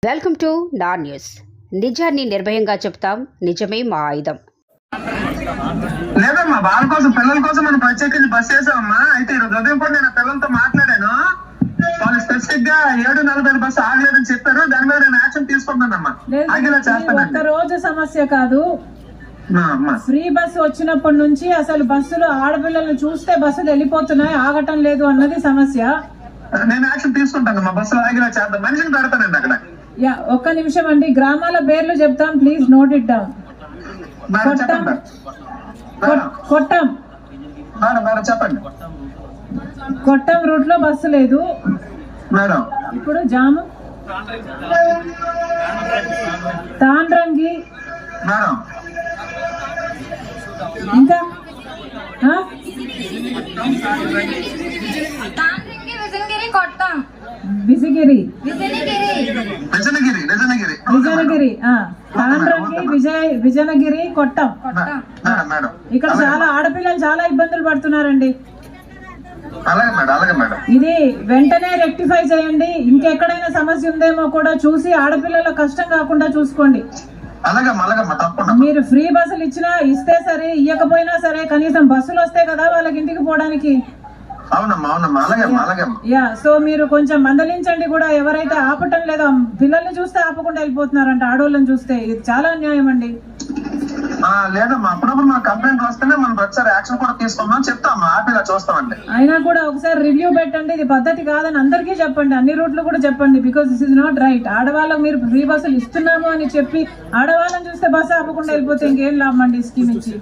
Welcome to నా news. నిజాన్ని నిర్భయంగా చెప్తాం, నిజమే మా ఆయుధం. లేదమ్మా, వాళ్ళ కోసం పిల్లల కోసం మనం ప్రత్యేకించి బస్ చేసామమ్మా. అయితే ఈరోజు ఉదయం కూడా నేను పిల్లలతో మాట్లాడాను. వాళ్ళు స్పెసిఫిక్ గా 7:40 బస్సు ఆగలేదని చెప్పారు. దాని మీద నేను యాక్షన్ తీసుకుంటానమ్మా. ఆగేలా చేస్తాను. ఒక్క రోజు సమస్య కాదు, ఫ్రీ బస్సు వచ్చినప్పటి నుంచి అసలు బస్సులు ఆడపిల్లలను చూస్తే బస్సులు వెళ్ళిపోతున్నాయి, ఆగటం లేదు అన్నది సమస్య. నేను యాక్షన్ తీసుకుంటానమ్మా. బస్సులు ఆగేలా చేద్దాం. మనిషిని పెడతానండి అక్కడ. ఒక్క నిమిషం అండి, గ్రామాల పేర్లు చెప్తాం, ప్లీజ్ నోట్ ఇట్ డౌన్. కొట్టం చెప్పండి. కొట్టం రూట్ లో బస్సు లేదు మేడం. ఇప్పుడు జాము తాండ్రంగి మేడం. ఇంకా విజయగిరి తాండ్రంగి విజయనగిరి కొట్టం. ఇక్కడ చాలా ఆడపిల్లలు చాలా ఇబ్బందులు పడుతున్నారండి. ఇది వెంటనే రెక్టిఫై చేయండి. ఇంకెక్కడైనా సమస్య ఉందేమో కూడా చూసి ఆడపిల్లల కష్టం కాకుండా చూసుకోండి. మీరు ఫ్రీ బస్సులు ఇస్తే సరే, ఇవ్వకపోయినా సరే, కనీసం బస్సులు వస్తే కదా వాళ్ళకి ఇంటికి పోవడానికి. సో మీరు కొంచెం మందలించండి కూడా. ఎవరైతే ఆపటం లేదో, పిల్లల్ని చూస్తే ఆపకుండా వెళ్ళిపోతున్నారంట, ఆడోళ్ళని చూస్తే. ఇది చాలా అన్యాయం అండి. లేదమ్మా, అప్పుడప్పుడు మన కంప్లైంట్ వస్తేనే మనం ఒకసారి యాక్షన్ కూడా తీసుకుందాం చెప్తామా. ఆపిలా చూస్తామండి. అయినా కూడా ఒకసారి రివ్యూ పెట్టండి. ఇది పద్ధతి కాదని అందరికీ చెప్పండి, అన్ని రూట్లు కూడా చెప్పండి. Because this is not right. ఆడవాళ్ళకు మీరు ఫ్రీ బస్సులు ఇస్తున్నాము అని చెప్పి ఆడవాళ్ళని చూస్తే బస్సు ఆపకుండా వెళ్ళిపోతే ఇంకేం లాభం అండి ఈ స్కీమ్ ఇచ్చి.